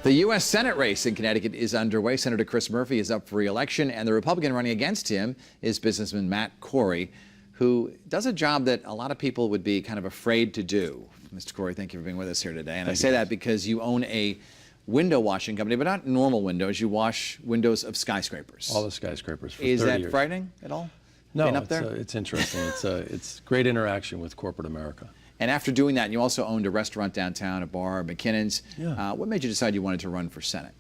The U.S. Senate race in Connecticut is underway. Senator Chris Murphy is up for re-election, and the Republican running against him is businessman Matt Corey, who does a job that a lot of people would be kind of afraid to do. Mr. Corey, thank you for being with us here today. And I say that because you own a window washing company, but not normal windows. You wash windows of skyscrapers. All the skyscrapers for 30 years. Is that years. Frightening at all? No, up there? It's interesting. It's great interaction with corporate America. And after doing that, you also owned a restaurant downtown, a bar, McKinnon's. Yeah. What made you decide you wanted to run for Senate?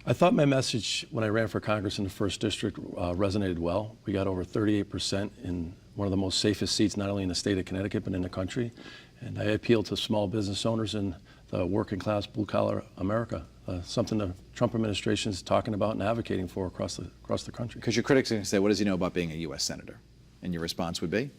I thought my message when I ran for Congress in the 1st District resonated well. We got over 38% in one of the most safest seats, not only in the state of Connecticut, but in the country. And I appealed to small business owners and the working class, blue collar America, something the Trump administration is talking about and advocating for across the country. Because your critics are going to say, what does he know about being a U.S. Senator? And your response would be?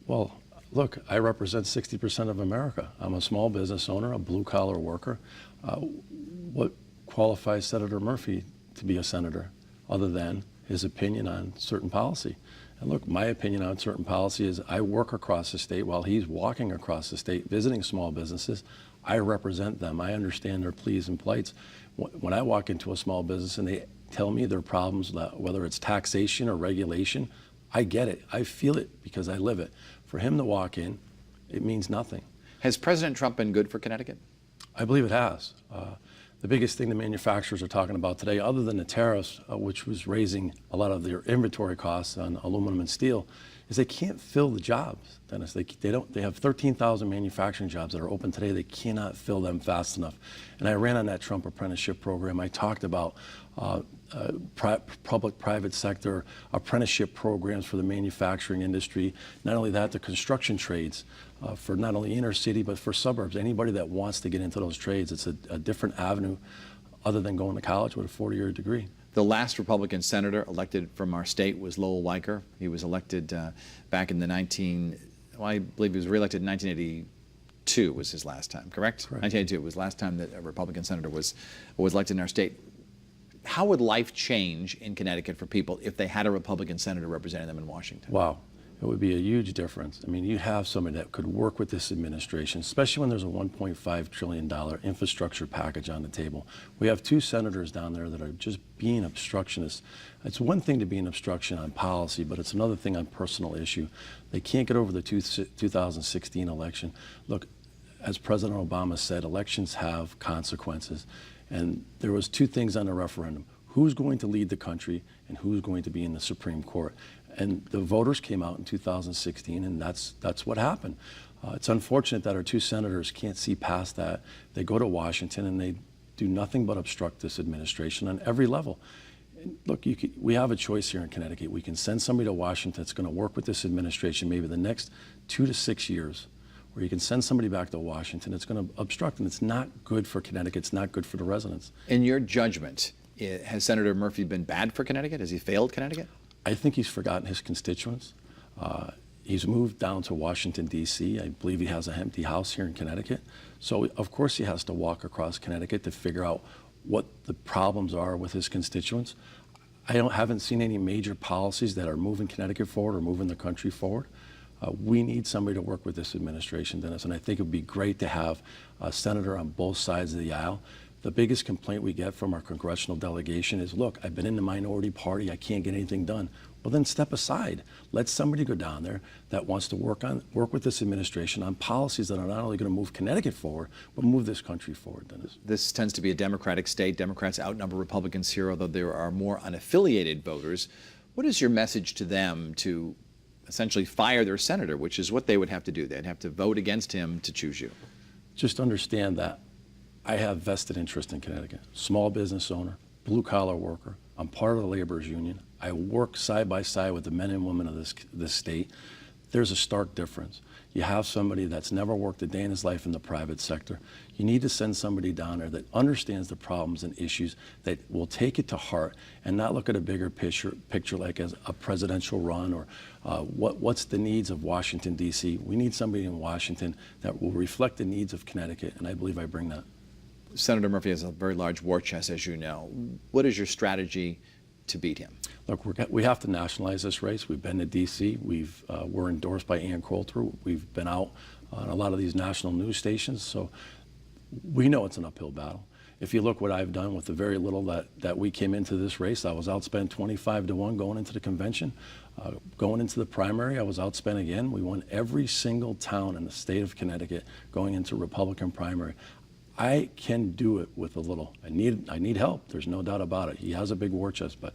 Well, look, I represent 60% of America. I'm a small business owner, a blue collar worker. What qualifies Senator Murphy to be a senator other than his opinion on certain policy? And look, my opinion on certain policy is I work across the state while he's walking across the state, visiting small businesses. I represent them. I understand their pleas and plights. When I walk into a small business and they tell me their problems, whether it's taxation or regulation, I get it. I feel it because I live it. For him to walk in, it means nothing. Has President Trump been good for Connecticut? I believe it has. The biggest thing the manufacturers are talking about today, other than the tariffs, which was raising a lot of their inventory costs on aluminum and steel, is they can't fill the jobs, Dennis. They have 13,000 manufacturing jobs that are open today. They cannot fill them fast enough. And I ran on that Trump apprenticeship program. I talked about public-private sector apprenticeship programs for the manufacturing industry. Not only that, the construction trades for not only inner city, but for suburbs. Anybody that wants to get into those trades, it's a different avenue other than going to college with a 40-year degree. The last Republican senator elected from our state was Lowell Weicker. He was elected back in the I believe he was reelected in 1982 was his last time, correct? Correct. 1982 was the last time that a Republican senator was elected in our state. How would life change in Connecticut for people if they had a Republican senator representing them in Washington? Wow. It would be a huge difference. I mean, you have somebody that could work with this administration, especially when there's a $1.5 trillion infrastructure package on the table. We have 2 senators down there that are just being obstructionists. It's one thing to be an obstruction on policy, but it's another thing on personal issue. They can't get over the 2016 election. Look, as President Obama said, elections have consequences. And there was 2 things on the referendum. Who's going to lead the country and who's going to be in the Supreme Court? And the voters came out in 2016, and that's what happened. It's unfortunate that our 2 senators can't see past that. They go to Washington and they do nothing but obstruct this administration on every level. And look, we have a choice here in Connecticut. We can send somebody to Washington that's going to work with this administration maybe the next 2 to 6 years, or you can send somebody back to Washington that's going to obstruct, and it's not good for Connecticut. It's not good for the residents. In your judgment, has Senator Murphy been bad for Connecticut? Has he failed Connecticut? I think he's forgotten his constituents. He's moved down to Washington, D.C. I believe he has an empty house here in Connecticut. So, of course, he has to walk across Connecticut to figure out what the problems are with his constituents. I haven't seen any major policies that are moving Connecticut forward or moving the country forward. We need somebody to work with this administration, Dennis, and I think it would be great to have a senator on both sides of the aisle. The biggest complaint we get from our congressional delegation is, look, I've been in the minority party, I can't get anything done. Well, then step aside. Let somebody go down there that wants to work with this administration on policies that are not only going to move Connecticut forward, but move this country forward, Dennis. This tends to be a Democratic state. Democrats outnumber Republicans here, although there are more unaffiliated voters. What is your message to them to essentially fire their senator, which is what they would have to do? They'd have to vote against him to choose you. Just understand that I have vested interest in Connecticut. Small business owner, blue collar worker. I'm part of the laborers union. I work side by side with the men and women of this state. There's a stark difference. You have somebody that's never worked a day in his life in the private sector. You need to send somebody down there that understands the problems and issues, that will take it to heart and not look at a bigger picture like as a presidential run or what's the needs of Washington, D.C. We need somebody in Washington that will reflect the needs of Connecticut, and I believe I bring that. Senator Murphy has a very large war chest, as you know. What is your strategy to beat him? Look, we have to nationalize this race. We've been to D.C. We're endorsed by Ann Coulter. We've been out on a lot of these national news stations. So we know it's an uphill battle. if you look what I've done with the very little that we came into this race, I was outspent 25-1 going into the convention. Going into the primary, I was outspent again. We won every single town in the state of Connecticut going into Republican primary. I can do it with a little. I need help. There's no doubt about it. He has a big war chest, but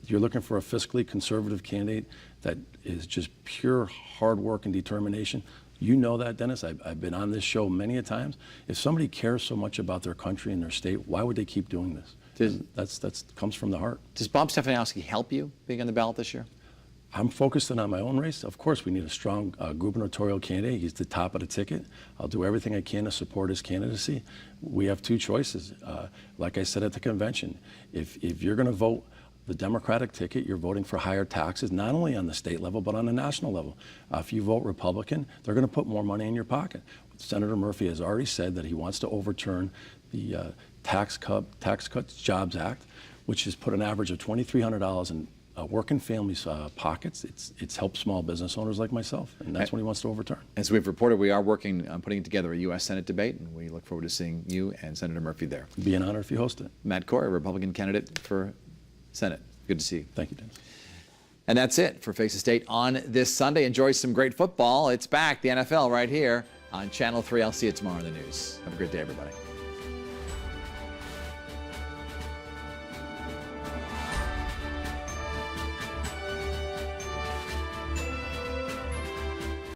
you're looking for a fiscally conservative candidate that is just pure hard work and determination. You know that, Dennis. I've been on this show many a times. If somebody cares so much about their country and their state, why would they keep doing this? That's comes from the heart. Does Bob Stefanowski help you being on the ballot this year? I'm focused on my own race. Of course, we need a strong gubernatorial candidate. He's the top of the ticket. I'll do everything I can to support his candidacy. We have two choices. Like I said at the convention, if you're going to vote the Democratic ticket, you're voting for higher taxes, not only on the state level, but on the national level. If you vote Republican, they're going to put more money in your pocket. Senator Murphy has already said that he wants to overturn the Tax Cuts Jobs Act, which has put an average of $2,300 in working families' pockets. It's helped small business owners like myself, and that's what he wants to overturn. As we've reported, we are working on putting together a U.S. Senate debate, and we look forward to seeing you and Senator Murphy there. It'd be an honor if you host it. Matt Corey, Republican candidate for Senate. Good to see you. Thank you, Dennis. And that's it for Face the State on this Sunday. Enjoy some great football. It's back, the NFL, right here on Channel 3. I'll see you tomorrow in the news. Have a great day, everybody.